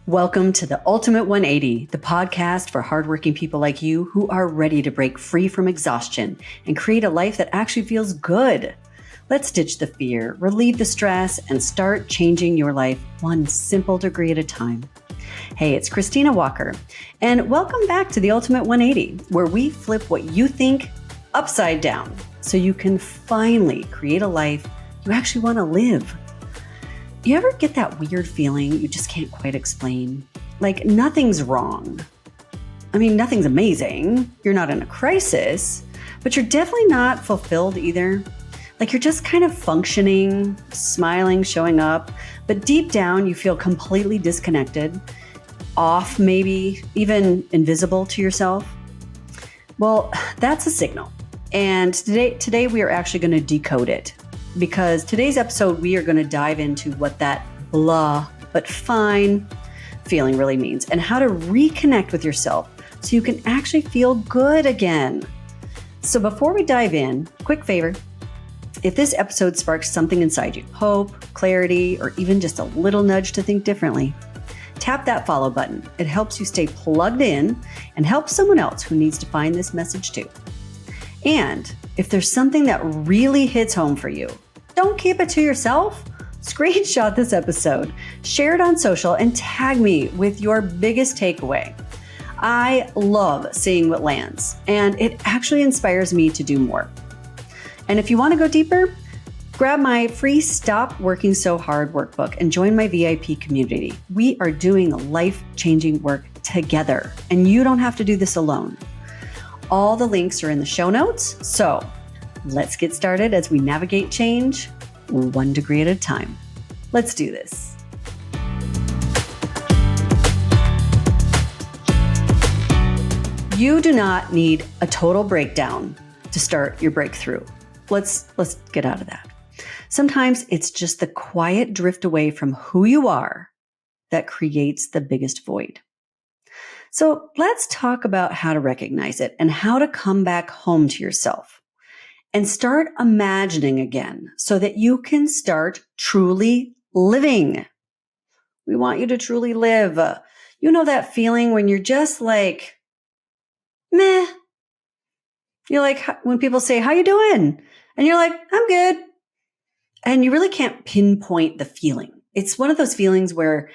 Welcome to the Ultimate 180, the podcast for hardworking people like you who are ready to break free from exhaustion and create a life that actually feels good. Let's ditch the fear, relieve the stress, and start changing your life one simple degree at a time. Hey, it's Christina Walker, and welcome back to the Ultimate 180, where we flip what you think upside down so you can finally create a life you actually want to live. You ever get that weird feeling you just can't quite explain? Like nothing's wrong. I mean, nothing's amazing. You're not in a crisis, but you're definitely not fulfilled either. Like you're just kind of functioning, smiling, showing up, but deep down you feel completely disconnected, off maybe, even invisible to yourself. Well, that's a signal. And today we are actually going to decode it. Because today's episode, we are going to dive into what that blah but fine feeling really means and how to reconnect with yourself so you can actually feel good again. So before we dive in, quick favor, if this episode sparks something inside you, hope, clarity, or even just a little nudge to think differently, tap that follow button. It helps you stay plugged in and help someone else who needs to find this message too. And if there's something that really hits home for you, don't keep it to yourself. Screenshot this episode, share it on social, and tag me with your biggest takeaway. I love seeing what lands, and it actually inspires me to do more. And if you want to go deeper, grab my free Stop Working So Hard workbook and join my VIP community. We are doing life-changing work together, and you don't have to do this alone. All the links are in the show notes. So let's get started as we navigate change one degree at a time. Let's do this. You do not need a total breakdown to start your breakthrough. Let's get out of that. Sometimes it's just the quiet drift away from who you are that creates the biggest void. So let's talk about how to recognize it and how to come back home to yourself and start imagining again so that you can start truly living. We want you to truly live. You know that feeling when you're just like, meh. You're like, when people say, how you doing? And you're like, I'm good. And you really can't pinpoint the feeling. It's one of those feelings where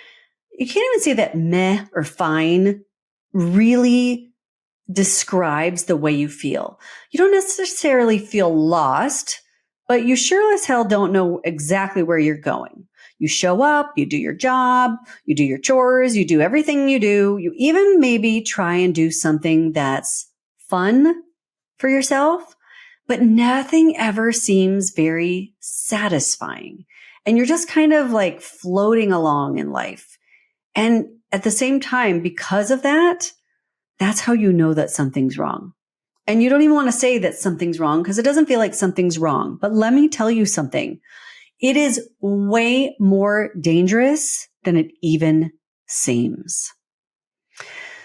you can't even say that meh or fine really describes the way you feel. You don't necessarily feel lost, but you sure as hell don't know exactly where you're going. You show up, you do your job, you do your chores, you do everything you do. You even maybe try and do something that's fun for yourself, but nothing ever seems very satisfying. And you're just kind of like floating along in life. And at the same time, because of that, that's how you know that something's wrong. And you don't even want to say that something's wrong because it doesn't feel like something's wrong. But let me tell you something. It is way more dangerous than it even seems.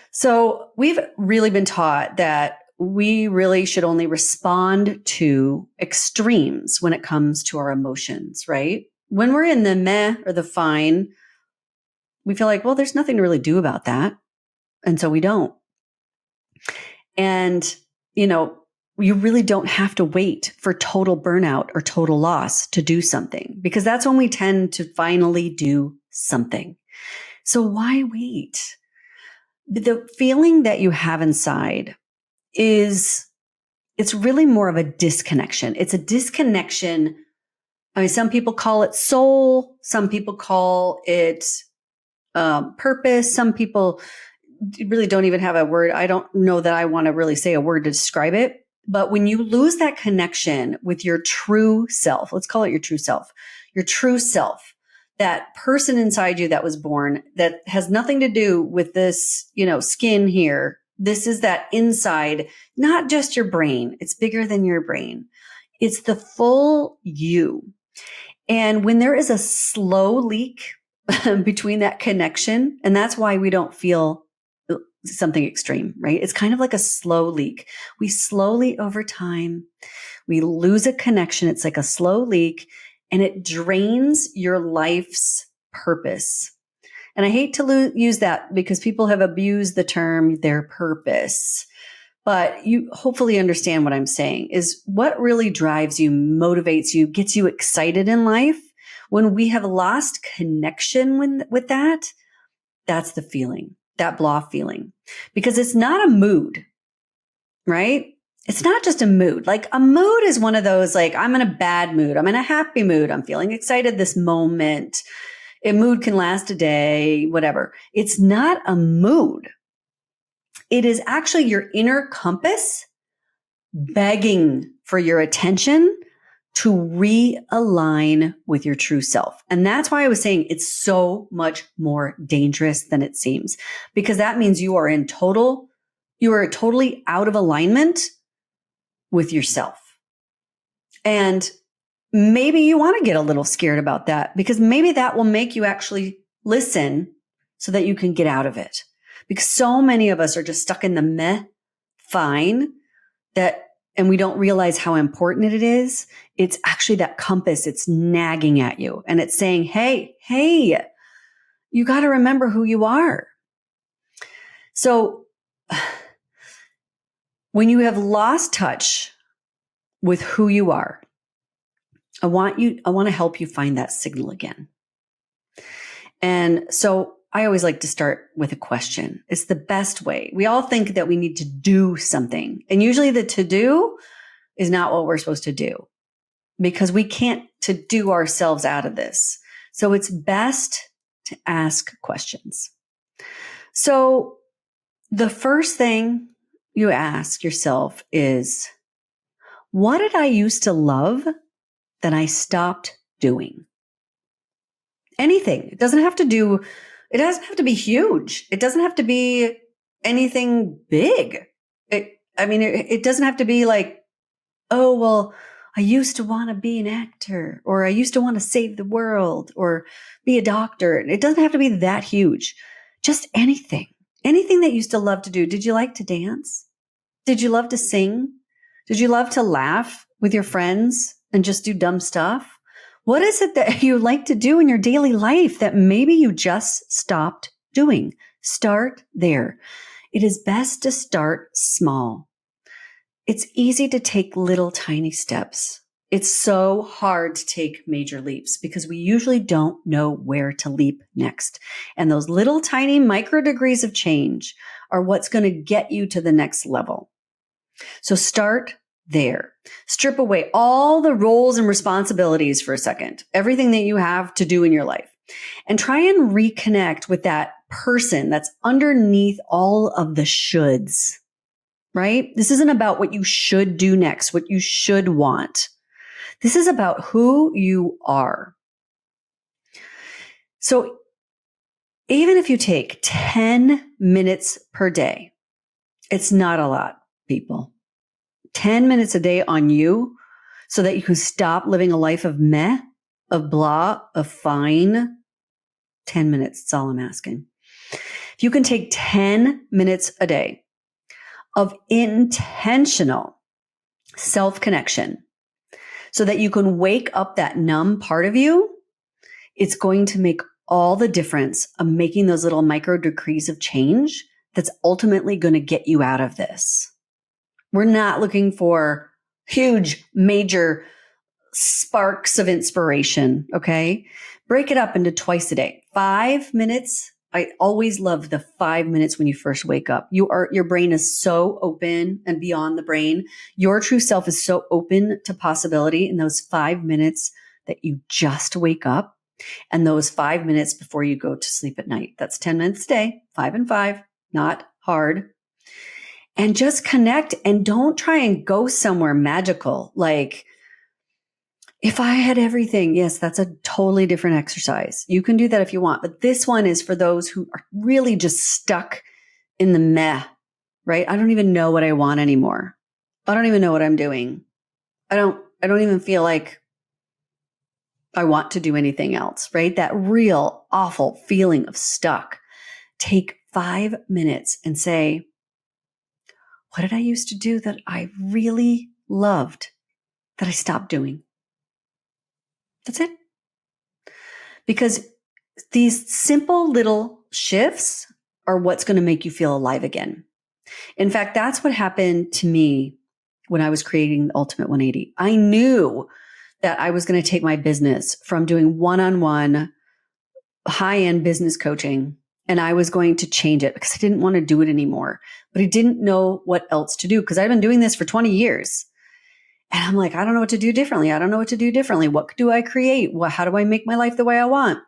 So we've really been taught that we really should only respond to extremes when it comes to our emotions, right? When we're in the meh or the fine, we feel like, well, there's nothing to really do about that. And so we don't. And, you really don't have to wait for total burnout or total loss to do something, because that's when we tend to finally do something. So why wait? The feeling that you have inside it's really more of a disconnection. It's a disconnection. I mean, some people call it soul. Some people call it purpose. Some people really don't even have a word. I don't know that I want to really say a word to describe it. But when you lose that connection with your true self, let's call it your true self, that person inside you that was born, that has nothing to do with this, skin here. This is that inside, not just your brain. It's bigger than your brain. It's the full you. And when there is a slow leak between that connection, and that's why we don't feel something extreme, right? It's kind of like a slow leak. We slowly over time, we lose a connection. It's like a slow leak and it drains your life's purpose. And I hate to use that because people have abused the term their purpose. But you hopefully understand what I'm saying is what really drives you, motivates you, gets you excited in life. When we have lost connection with that, that's the feeling, that blah feeling, because it's not a mood, right? It's not just a mood. Like a mood is one of those, like I'm in a bad mood. I'm in a happy mood. I'm feeling excited this moment. A mood can last a day, whatever. It's not a mood. It is actually your inner compass begging for your attention to realign with your true self. And that's why I was saying it's so much more dangerous than it seems, because that means you are totally out of alignment with yourself. And maybe you want to get a little scared about that, because maybe that will make you actually listen so that you can get out of it. Because so many of us are just stuck in the meh, fine, and we don't realize how important it is. It's actually that compass. It's nagging at you and it's saying, hey, you got to remember who you are. So when you have lost touch with who you are, I want to help you find that signal again. And so I always like to start with a question. It's the best way. We all think that we need to do something. And usually the to do is not what we're supposed to do, because we can't to do ourselves out of this. So it's best to ask questions. So the first thing you ask yourself is, what did I used to love that I stopped doing? Anything. It doesn't have to be huge. It doesn't have to be anything big. It doesn't have to be like, oh, well, I used to want to be an actor, or I used to want to save the world, or be a doctor. It doesn't have to be that huge. Just anything that you used to love to do. Did you like to dance? Did you love to sing? Did you love to laugh with your friends and just do dumb stuff? What is it that you like to do in your daily life that maybe you just stopped doing? Start there. It is best to start small. It's easy to take little tiny steps. It's so hard to take major leaps because we usually don't know where to leap next. And those little tiny micro degrees of change are what's going to get you to the next level. So start there. Strip away all the roles and responsibilities for a second, everything that you have to do in your life, and try and reconnect with that person that's underneath all of the shoulds, right? This isn't about what you should do next, what you should want. This is about who you are. So even if you take 10 minutes per day, it's not a lot, people. 10 minutes a day on you so that you can stop living a life of meh, of blah, of fine. 10 minutes, that's all I'm asking. If you can take 10 minutes a day of intentional self-connection so that you can wake up that numb part of you, it's going to make all the difference of making those little micro degrees of change that's ultimately going to get you out of this. We're not looking for huge, major sparks of inspiration, okay? Break it up into twice a day. 5 minutes. I always love the 5 minutes when you first wake up. Your brain is so open and beyond the brain. Your true self is so open to possibility in those 5 minutes that you just wake up and those 5 minutes before you go to sleep at night. That's 10 minutes a day, 5 and 5, not hard. And just connect and don't try and go somewhere magical. Like, if I had everything, yes, that's a totally different exercise. You can do that if you want. But this one is for those who are really just stuck in the meh, right? I don't even know what I want anymore. I don't even know what I'm doing. I don't even feel like I want to do anything else, right? That real awful feeling of stuck. Take 5 minutes and say, what did I used to do that I really loved that I stopped doing? That's it. Because these simple little shifts are what's going to make you feel alive again. In fact, that's what happened to me when I was creating the Ultimate 180. I knew that I was going to take my business from doing one-on-one high-end business coaching, and I was going to change it because I didn't want to do it anymore. But I didn't know what else to do because I've been doing this for 20 years. And I'm like, I don't know what to do differently. I don't know what to do differently. What do I create? How do I make my life the way I want?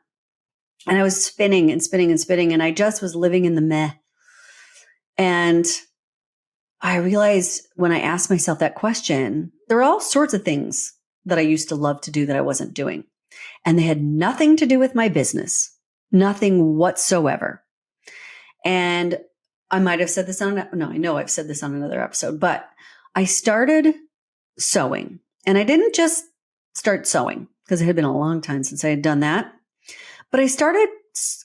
And I was spinning and spinning and spinning, and I just was living in the meh. And I realized when I asked myself that question, there were all sorts of things that I used to love to do that I wasn't doing. And they had nothing to do with my business, nothing whatsoever. And I might have said this I know I've said this on another episode, but I started sewing. And I didn't just start sewing because it had been a long time since I had done that. But I started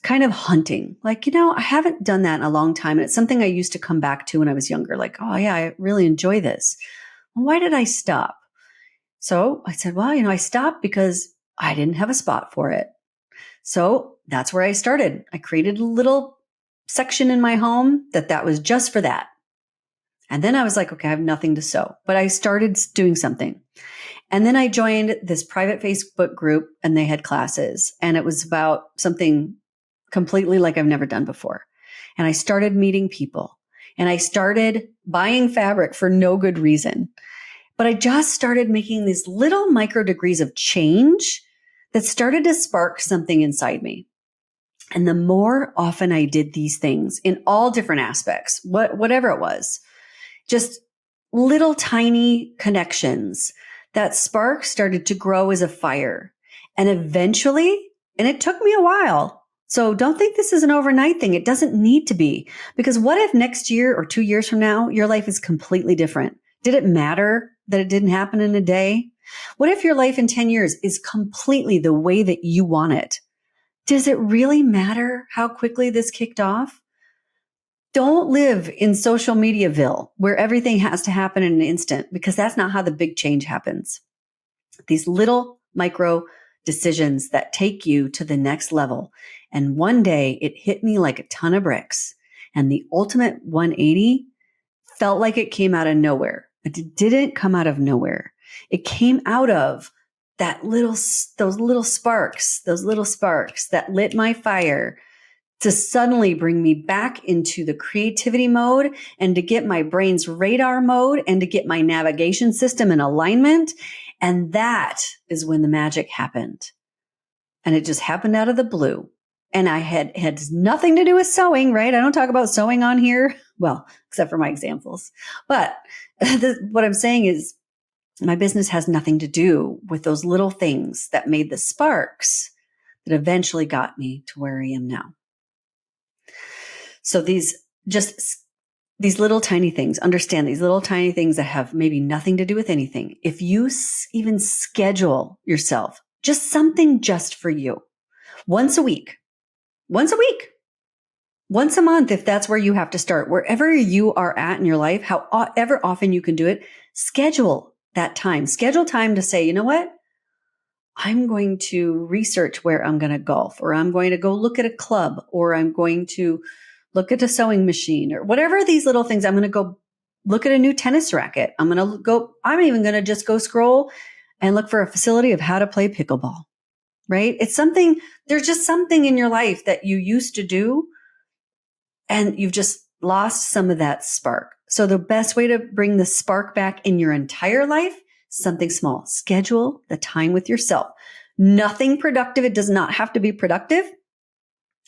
kind of hunting, like, I haven't done that in a long time. And it's something I used to come back to when I was younger, like, oh yeah, I really enjoy this. Well, why did I stop? So I said, well, I stopped because I didn't have a spot for it. So that's where I started. I created a little section in my home that was just for that. And then I was like, okay, I have nothing to sew, but I started doing something. And then I joined this private Facebook group and they had classes and it was about something completely like I've never done before. And I started meeting people and I started buying fabric for no good reason. But I just started making these little micro degrees of change that started to spark something inside me. And the more often I did these things in all different aspects, whatever it was, just little tiny connections, that spark started to grow as a fire. And eventually, and it took me a while. So don't think this is an overnight thing. It doesn't need to be. Because what if next year or 2 years from now, your life is completely different? Did it matter that it didn't happen in a day? What if your life in 10 years is completely the way that you want it? Does it really matter how quickly this kicked off? Don't live in social mediaville where everything has to happen in an instant, because that's not how the big change happens. These little micro decisions that take you to the next level. And one day it hit me like a ton of bricks. And the Ultimate 180 felt like it came out of nowhere. But it didn't come out of nowhere. It came out of those little sparks that lit my fire to suddenly bring me back into the creativity mode and to get my brain's radar mode and to get my navigation system in alignment. And that is when the magic happened. And it just happened out of the blue. And I had nothing to do with sewing, right? I don't talk about sewing on here. Well, except for my examples. But what I'm saying is my business has nothing to do with those little things that made the sparks that eventually got me to where I am now. So these little tiny things, understand these little tiny things that have maybe nothing to do with anything. If you even schedule yourself, just something just for you, once a week, once a month, if that's where you have to start, wherever you are at in your life, however often you can do it, schedule that time. Schedule time to say, you know what? I'm going to research where I'm going to golf, or I'm going to go look at a club, or I'm going to look at a sewing machine, or whatever these little things. I'm going to go look at a new tennis racket. I'm even going to just go scroll and look for a facility of how to play pickleball, right? There's just something in your life that you used to do and you've just lost some of that spark. So the best way to bring the spark back in your entire life, something small. Schedule the time with yourself. Nothing productive. It does not have to be productive.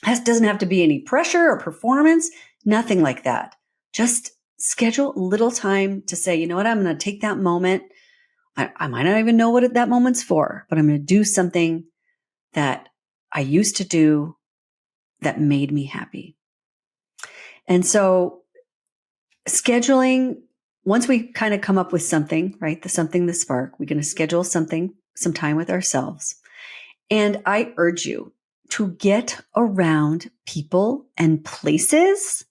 It doesn't have to be any pressure or performance, nothing like that. Just schedule a little time to say, you know what, I'm going to take that moment. I might not even know what that moment's for, but I'm going to do something that I used to do that made me happy. And so scheduling, once we kind of come up with something, right, the spark, we're going to schedule some time with ourselves. And I urge you to get around people and places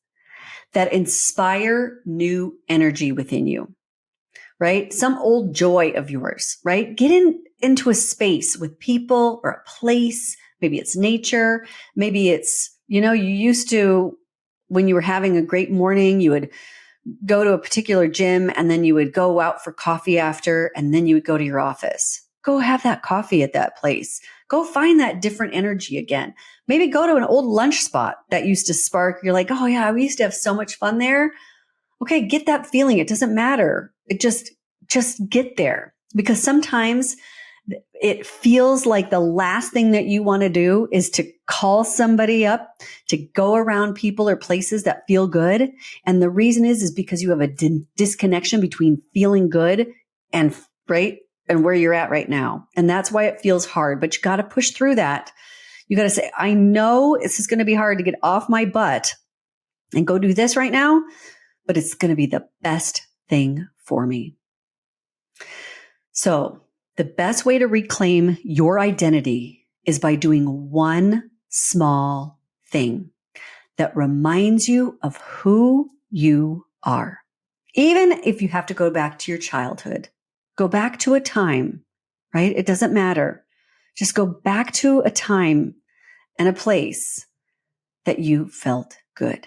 that inspire new energy within you, right? Some old joy of yours, right? Get into a space with people or a place, Maybe it's nature. Maybe it's, you used to, when you were having a great morning, you would go to a particular gym and then you would go out for coffee after, and then you would go to your office. Go have that coffee at that place. Go find that different energy again. Maybe go to an old lunch spot that used to spark. You're like, oh yeah, we used to have so much fun there. Okay, get that feeling. It doesn't matter. It just get there, because sometimes it feels like the last thing that you want to do is to call somebody up, to go around people or places that feel good. And the reason is because you have a disconnection between feeling good and where you're at right now. And that's why it feels hard, but you got to push through that. You got to say, I know this is going to be hard to get off my butt and go do this right now, but it's going to be the best thing for me. So the best way to reclaim your identity is by doing one small thing that reminds you of who you are. Even if you have to go back to your childhood, go back to a time, right? It doesn't matter. Just go back to a time and a place that you felt good.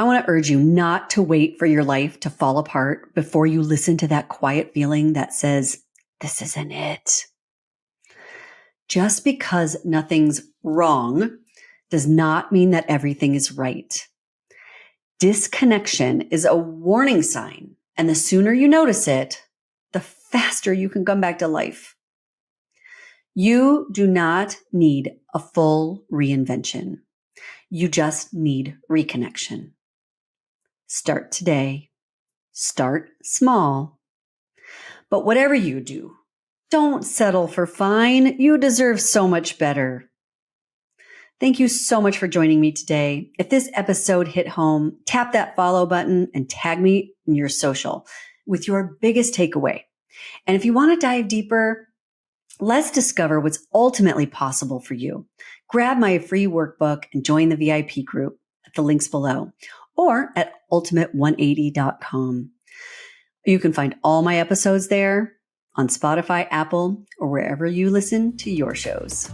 I want to urge you not to wait for your life to fall apart before you listen to that quiet feeling that says, this isn't it. Just because nothing's wrong does not mean that everything is right. Disconnection is a warning sign, and the sooner you notice it, the faster you can come back to life. You do not need a full reinvention. You just need reconnection. Start today. Start small. But whatever you do, don't settle for fine. You deserve so much better. Thank you so much for joining me today. If this episode hit home, tap that follow button and tag me in your social with your biggest takeaway. And if you want to dive deeper, let's discover what's ultimately possible for you. Grab my free workbook and join the VIP group at the links below or at ultimate180.com. You can find all my episodes there on Spotify, Apple, or wherever you listen to your shows.